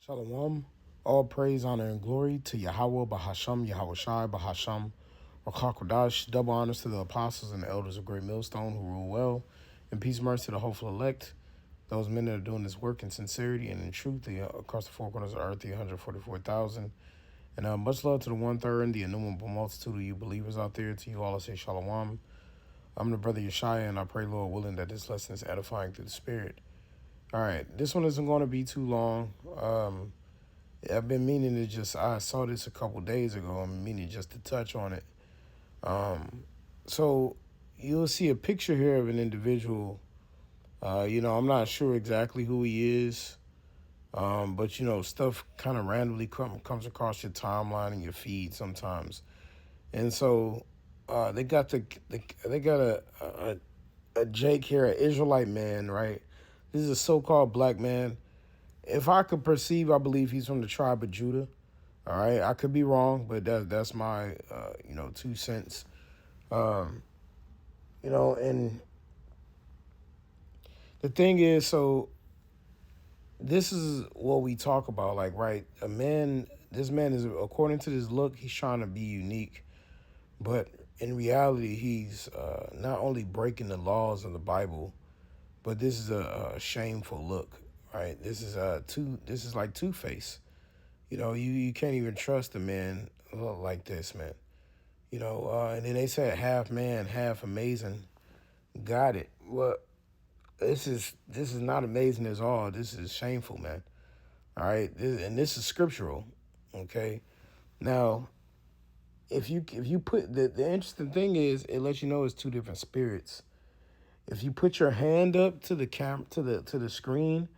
Shalom. All praise, honor, and glory to Yahweh, Bahasham, Yahweh Shai, Bahasham, Rakakwadash. Double honors to the apostles and the elders of Great Millstone who rule well. And peace and mercy to the hopeful elect, those men that are doing this work in sincerity and in truth across the four corners of the earth, the 144,000. And much love to the one-third and the innumerable multitude of you believers out there. To you all, I say Shalom. I'm the brother Yeshaya, and I pray, Lord willing, that this lesson is edifying through the Spirit. All right, this one isn't going to be too long. I've been meaning to I saw this a couple days ago. I'm meaning just to touch on it. So you'll see a picture here of an individual. I'm not sure exactly who he is. But, stuff kind of randomly comes across your timeline and your feed sometimes. And so they got a Jake here, an Israelite man, right? This is a so-called black man. If I could perceive, I believe he's from the tribe of Judah. All right, I could be wrong, but that's my 2 cents. And the thing is, so this is what we talk about, like, right? This man is, according to this look, he's trying to be unique, but in reality, he's not only breaking the laws of the Bible, but this is a shameful look, right? This is like Two-Face. You can't even trust a man like this, man. And then they said half man, half amazing. Got it. Well, this is not amazing at all. This is shameful, man. All right, this is scriptural. Okay, now if you put the interesting thing is it lets you know it's two different spirits. If you put your hand up to the to the screen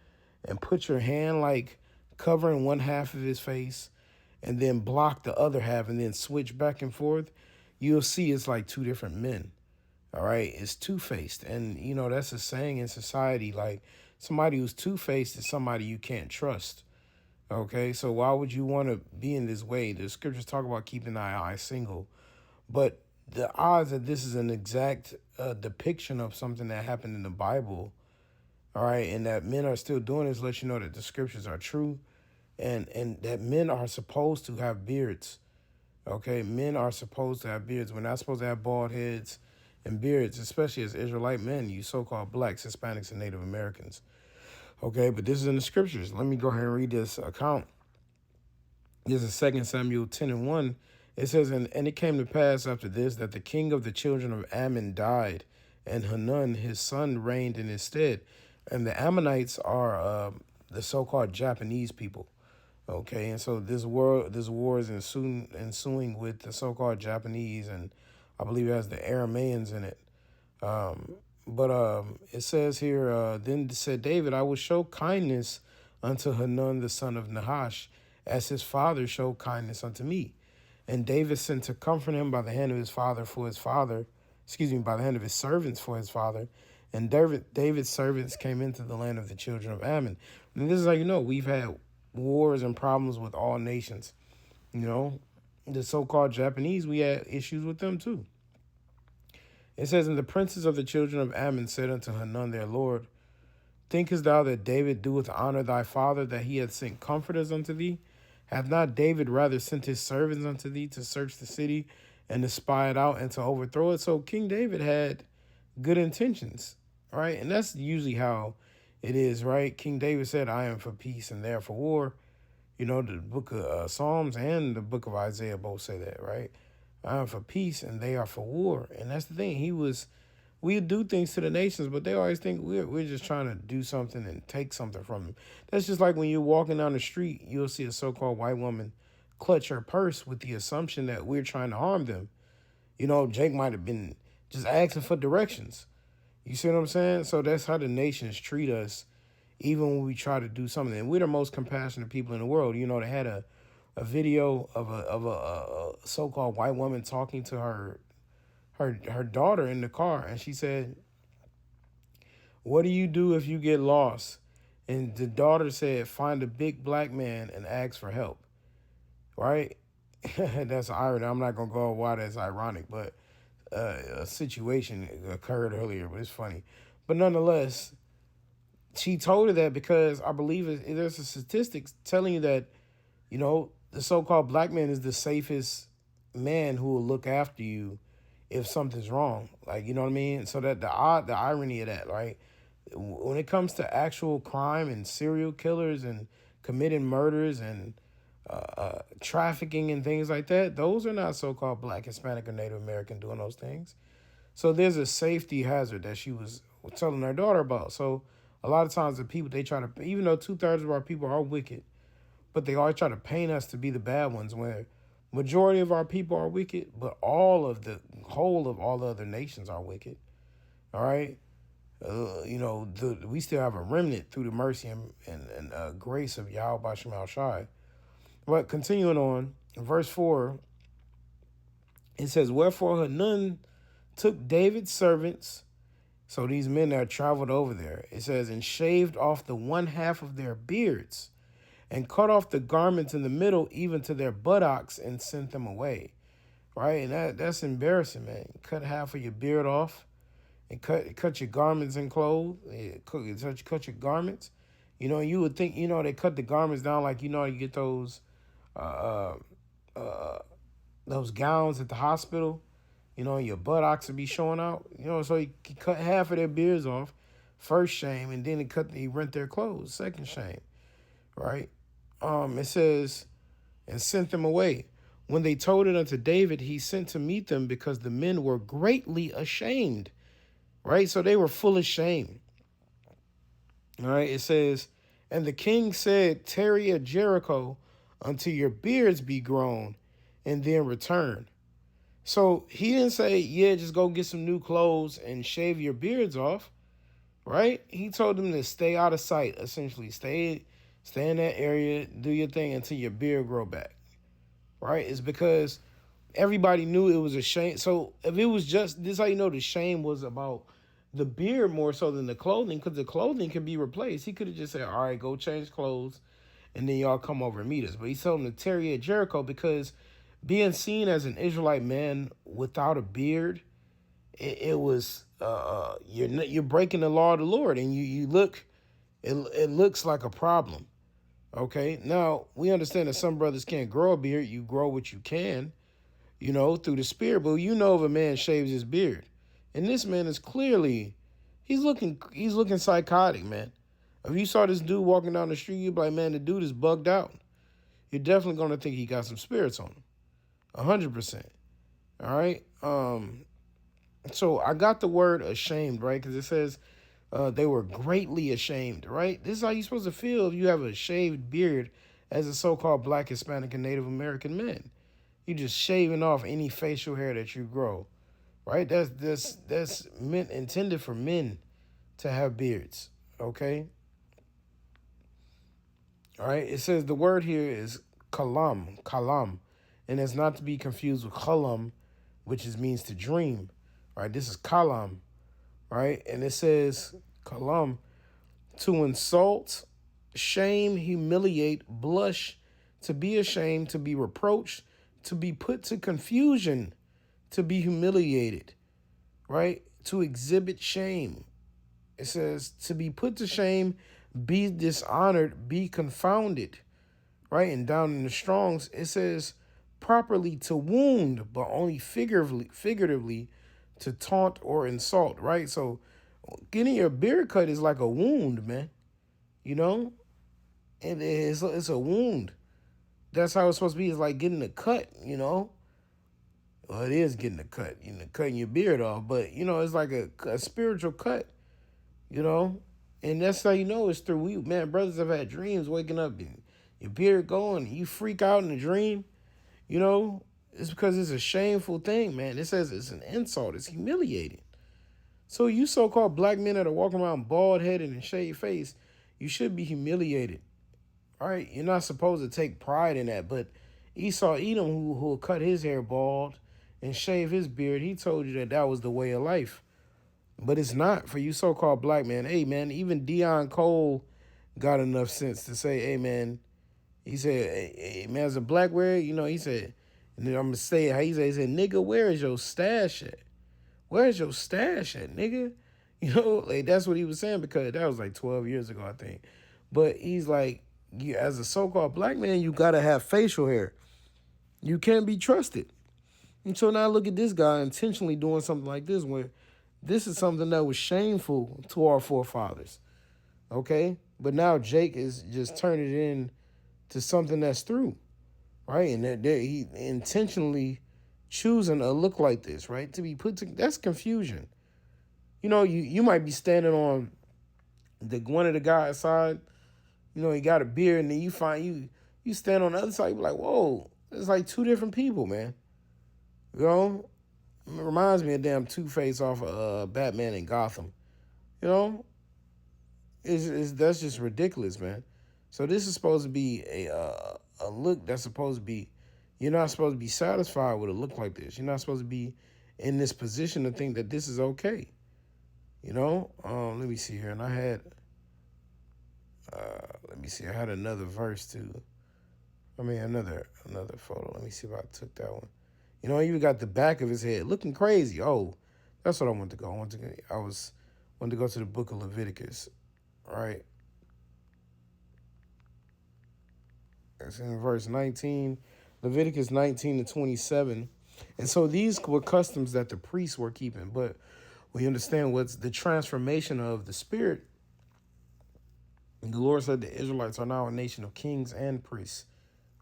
and put your hand like covering one half of his face and then block the other half and then switch back and forth, you'll see it's like two different men. All right, it's two-faced. And, that's a saying in society, like somebody who's two-faced is somebody you can't trust. Okay, so why would you want to be in this way? The scriptures talk about keeping thy eye single. But the odds that this is an exact depiction of something that happened in the Bible, all right, and that men are still doing this, let you know that the scriptures are true and that men are supposed to have beards. Okay, men are supposed to have beards. We're not supposed to have bald heads and beards, especially as Israelite men, you so-called blacks, Hispanics, and Native Americans. Okay, but this is in the scriptures. Let me go ahead and read this account. This is 2 Samuel 10:1. It says, and it came to pass after this that the king of the children of Ammon died, and Hanun, his son, reigned in his stead. And the Ammonites are the so-called Japanese people. Okay, and so this war is ensuing with the so-called Japanese, and I believe it has the Arameans in it. But it says here, then said David, I will show kindness unto Hanun the son of Nahash, as his father showed kindness unto me. And David sent to comfort him by the hand of his father for his father, by the hand of his servants for his father. And David's servants came into the land of the children of Ammon. And this is how we've had wars and problems with all nations. The so-called Japanese, we had issues with them too. It says, and the princes of the children of Ammon said unto Hanun their lord, thinkest thou that David doeth honor thy father, that he hath sent comforters unto thee? Hath not David rather sent his servants unto thee to search the city and to spy it out and to overthrow it? So King David had good intentions, right? And that's usually how it is, right? King David said, I am for peace and they are for war. The book of Psalms and the book of Isaiah both say that, right? I am for peace and they are for war. And that's the thing. We do things to the nations, but they always think we're just trying to do something and take something from them. That's just like when you're walking down the street, you'll see a so-called white woman clutch her purse with the assumption that we're trying to harm them. Jake might have been just asking for directions. You see what I'm saying? So that's how the nations treat us, even when we try to do something. And we're the most compassionate people in the world. They had a video of a so-called white woman talking to her daughter in the car, and she said, what do you do if you get lost? And the daughter said, find a big black man and ask for help. Right? That's irony. I'm not gonna go why that's ironic, but a situation occurred earlier, but it's funny. But nonetheless, She told her that because I believe there's a statistics telling you that, the so-called black man is the safest man who will look after you if something's wrong. Like, you know what I mean? So that the irony of that, right? When it comes to actual crime and serial killers and committing murders and trafficking and things like that, those are not so-called black, Hispanic, or Native American doing those things. So there's a safety hazard that she was telling her daughter about. So a lot of times the people, they try to, even though 2/3 of our people are wicked, but they always try to paint us to be the bad ones, where majority of our people are wicked, but all of the whole of all the other nations are wicked. All right. We still have a remnant through the mercy and grace of Yahweh Shemal Shai. But continuing on, in verse 4, it says, "Wherefore Hanun took David's servants," so these men that traveled over there, it says, "and shaved off the one half of their beards, and cut off the garments in the middle, even to their buttocks, and sent them away." Right? And that's embarrassing, man. Cut half of your beard off and cut your garments and clothes. Cut your garments. You would think, they cut the garments down like, you get uh, uh, those gowns at the hospital. Your buttocks would be showing out. So he cut half of their beards off. First shame, and then he rent their clothes. Second shame, right? It says, "and sent them away. When they told it unto David, he sent to meet them, because the men were greatly ashamed." Right? So they were full of shame. All right. It says, "And the king said, Tarry at Jericho until your beards be grown, and then return." So he didn't say, yeah, just go get some new clothes and shave your beards off. Right? He told them to stay out of sight, essentially. Stay in that area, do your thing until your beard grow back. Right? It's because everybody knew it was a shame. So if it was just this, how you know the shame was about the beard more so than the clothing, because the clothing can be replaced. He could have just said, "All right, go change clothes, and then y'all come over and meet us." But he told them to tarry at Jericho, because being seen as an Israelite man without a beard, it was you're breaking the law of the Lord, and you look, it looks like a problem. Okay, now we understand that some brothers can't grow a beard. You grow what you can, through the spirit. But if a man shaves his beard, and this man is clearly, he's looking psychotic, man. If you saw this dude walking down the street, you'd be like, man, the dude is bugged out. You're definitely gonna think he got some spirits on him, 100%. All right. So I got the word ashamed, right? Because it says they were greatly ashamed, right? This is how you're supposed to feel if you have a shaved beard as a so-called black, Hispanic, and Native American man. You just shaving off any facial hair that you grow, right? That's meant intended for men to have beards. Okay. All right. It says the word here is kalam, and it's not to be confused with kalam, which means to dream. All right. This is kalam, right? And it says kalam, to insult, shame, humiliate, blush, to be ashamed, to be reproached, to be put to confusion, to be humiliated, right? To exhibit shame. It says to be put to shame, be dishonored, be confounded, right? And down in the Strongs, it says properly to wound, but only figuratively to taunt or insult, right? So getting your beard cut is like a wound, man. And it's a wound. That's how it's supposed to be. It's like getting a cut. Well, it is getting a cut, cutting your beard off, but it's like a spiritual cut, you know, and that's how it's through man. Brothers have had dreams waking up and your beard going, and you freak out in a dream, it's because it's a shameful thing, man. It says it's an insult, it's humiliating. So you so-called black men that are walking around bald-headed and shaved face, you should be humiliated, right? You're not supposed to take pride in that, but Esau Edom, who cut his hair bald and shave his beard, he told you that was the way of life. But it's not for you so-called black man. Hey, man, even Deion Cole got enough sense to say, hey, man, he said, hey, man, as a black wearer, he said, and then I'm going to say how he said, nigga, where is your stash at? Where's your stash at, nigga? Like that's what he was saying, because that was like 12 years ago, I think. But he's like, you, as a so-called black man, you gotta have facial hair. You can't be trusted. And so now look at this guy intentionally doing something like this, where this is something that was shameful to our forefathers. Okay, but now Jake is just turning it in to something that's through, right? And that he intentionally choosing a look like this, right, to be put to, that's confusion. You might be standing on the one of the guy's side. He got a beard, and then you find you stand on the other side. You be like, whoa, it's like two different people, man. You know, it reminds me of damn Two-Face off of Batman in Gotham. You know, is that's just ridiculous, man. So this is supposed to be a look that's supposed to be. You're not supposed to be satisfied with a look like this. You're not supposed to be in this position to think that this is okay. Let me see here, and I had. Let me see. I had another verse too. I mean, another photo. Let me see if I took that one. You even got the back of his head looking crazy. Oh, that's what I wanted to go. wanted to go to the book of Leviticus, right? It's in verse 19, Leviticus 19-27. And so these were customs that the priests were keeping. But we understand what's the transformation of the spirit. And the Lord said the Israelites are now a nation of kings and priests,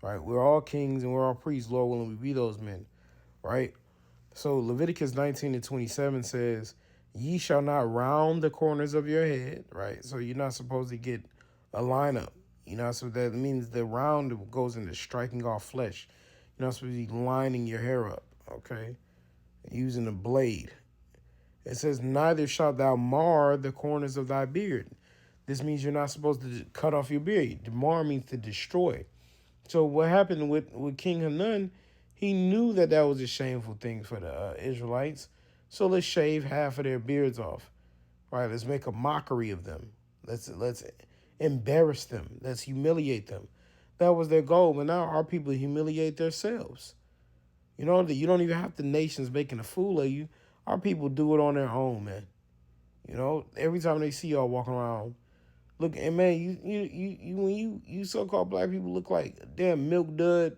right? We're all kings and we're all priests, Lord willing, we be those men, right? So Leviticus 19-27 says, ye shall not round the corners of your head, right? So you're not supposed to get a lineup, so that means the round goes into striking off flesh. You're not supposed to be lining your hair up, okay? Using a blade. It says, neither shalt thou mar the corners of thy beard. This means you're not supposed to cut off your beard. To mar means to destroy. So what happened with King Hanun, he knew that was a shameful thing for the Israelites. So let's shave half of their beards off. All right, let's make a mockery of them. Let's embarrass them. Let's humiliate them. That was their goal. But now our people humiliate themselves. You don't even have the nations making a fool of you. Our people do it on their own, man. Every time they see y'all walking around, look, and man, when you so-called black people look like a damn milk dud,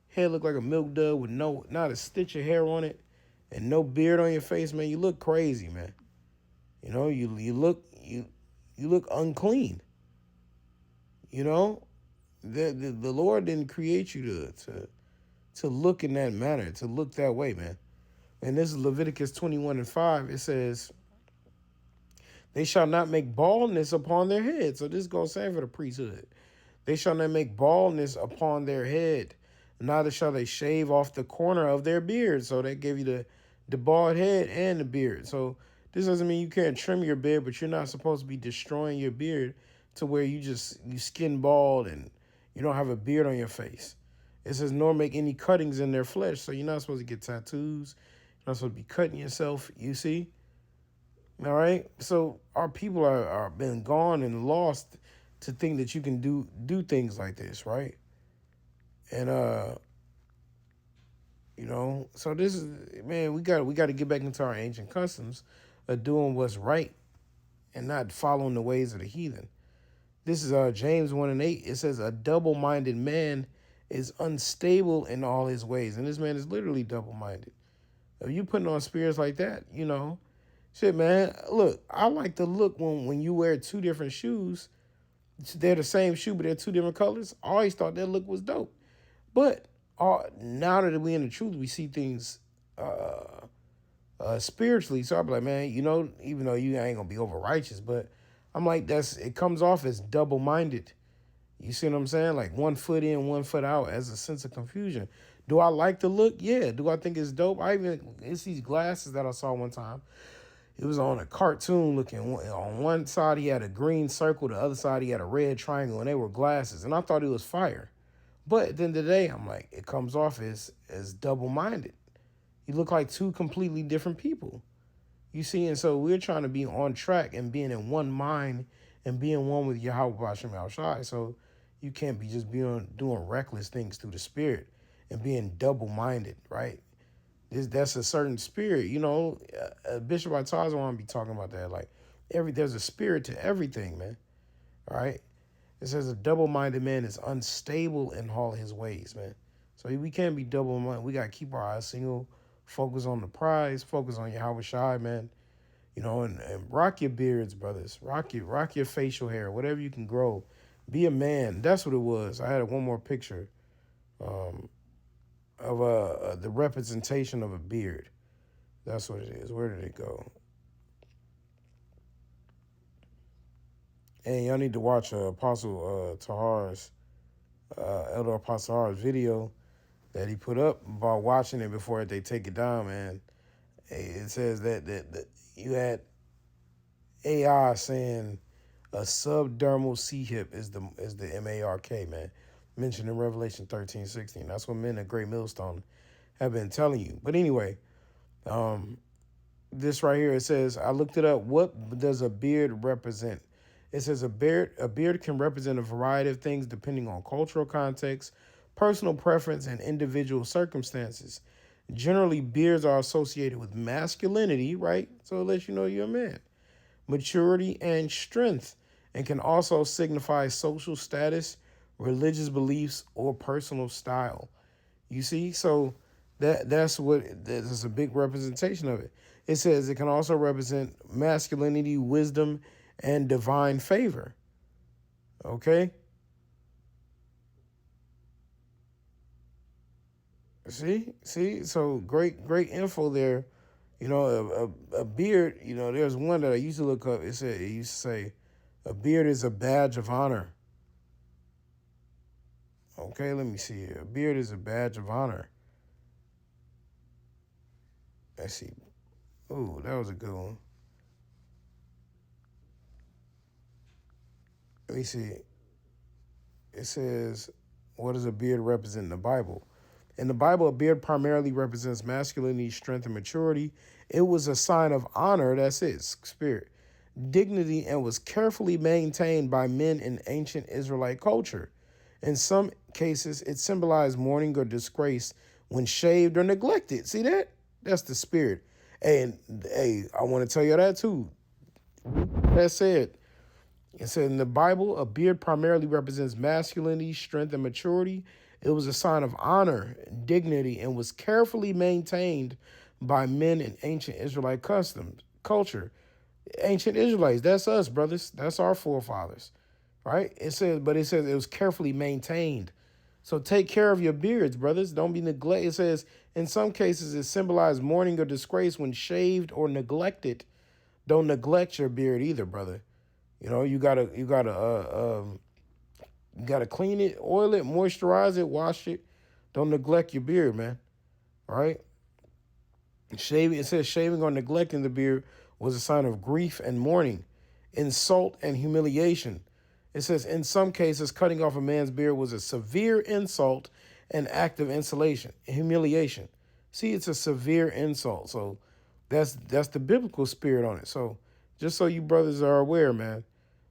hair look like a milk dud with not a stitch of hair on it, and no beard on your face, man. You look crazy, man. You look unclean. The Lord didn't create you to look in that manner, to look that way, man. And this is Leviticus 21:5. It says, they shall not make baldness upon their head. So this goes same for the priesthood. They shall not make baldness upon their head. Neither shall they shave off the corner of their beard. So they give you the bald head and the beard. So this doesn't mean you can't trim your beard, but you're not supposed to be destroying your beard to where you skin bald and you don't have a beard on your face. It says, nor make any cuttings in their flesh. So you're not supposed to get tattoos. You're not supposed to be cutting yourself, you see? All right. So our people are been gone and lost to think that you can do things like this, right? And so this is, man, we got to get back into our ancient customs of doing what's right and not following the ways of the heathen. This is James 1:8. It says, a double-minded man is unstable in all his ways. And this man is literally double-minded. If you putting on spirits like that, shit, man, look, I like the look when you wear two different shoes. They're the same shoe, but they're two different colors. I always thought that look was dope. But now that we in the truth, we see things spiritually. So I'm like, man, even though you ain't going to be over righteous, but I'm like, it comes off as double-minded. You see what I'm saying? Like 1 foot in, 1 foot out as a sense of confusion. Do I like the look? Yeah. Do I think it's dope? It's these glasses that I saw one time. It was on a cartoon looking. On one side, he had a green circle. The other side, he had a red triangle, and they were glasses. And I thought it was fire. But at the end of the day, I'm like, it comes off as double-minded. You look like two completely different people. You see, and so we're trying to be on track and being in one mind and being one with Yahweh Bashem Al-Shai. So you can't be just doing reckless things through the spirit and being double-minded, right? That's a certain spirit, Bishop Ataz want to be talking about that. Like, There's a spirit to everything, man. All right. It says a double-minded man is unstable in all his ways, man. So we can't be double-minded. We gotta keep our eyes single, focus on the prize, focus on Yahweh Shai, man. You know, and rock your beards, brothers. Rock your facial hair, whatever you can grow. Be a man. That's what it was. I had one more picture of the representation of a beard. That's what it is. Where did it go? And y'all need to watch Apostle Tahar's Elder Apostle Tahar's video that he put up about watching it before they take it down, man. It says that you had AI saying a subdermal C hip is the MARK, man. Mentioned in Revelation 13:16. That's what men at Great Millstone have been telling you. But anyway, this right here, it says, I looked it up. What does a beard represent? It says a beard can represent a variety of things depending on cultural context, personal preference, and individual circumstances. Generally, beards are associated with masculinity, right? So it lets you know you're a man, maturity, and strength, and can also signify social status, religious beliefs, or personal style. You see, so that's a big representation of it. It says it can also represent masculinity, wisdom, and divine favor. Okay? See, so great info there. You know, a beard. You know, there's one that I used to look up. It used to say, a beard is a badge of honor. Okay, let me see here. A beard is a badge of honor. Let's see. Ooh, that was a good one. Let me see. It says, what does a beard represent in the Bible? In the Bible, a beard primarily represents masculinity, strength, and maturity. It was a sign of honor, that's it, spirit, dignity, and was carefully maintained by men in ancient Israelite culture. In some cases, it symbolized mourning or disgrace when shaved or neglected. See that? That's the spirit. And hey, I want to tell you that too. That said, it said in the Bible, a beard primarily represents masculinity, strength, and maturity. It was a sign of honor, dignity, and was carefully maintained by men in ancient Israelite culture. Ancient Israelites, that's us, brothers. That's our forefathers, right? It says it was carefully maintained. So take care of your beards, brothers. Don't be neglected. It says in some cases it symbolized mourning or disgrace when shaved or neglected. Don't neglect your beard either, brother. You know, you gotta clean it, oil it, moisturize it, wash it. Don't neglect your beard, man. All right. Shaving. It says shaving or neglecting the beard was a sign of grief and mourning, insult and humiliation. It says in some cases, cutting off a man's beard was a severe insult and act of humiliation. See, it's a severe insult. So that's the biblical spirit on it. So just so you brothers are aware, man.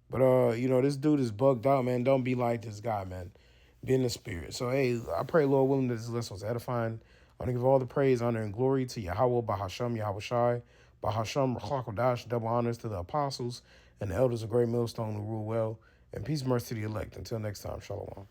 But you know, this dude is bugged out, man. Don't be like this guy, man. Be in the spirit. So hey, I pray, Lord willing, that this lesson was edifying. I want to give all the praise, honor, and glory to Yahweh, Bahasham, Yahweh Shai, Bahasham, Rachakadash, double honors to the apostles and the elders of Great Millstone who rule well, and peace, mercy to the elect. Until next time, Shalom.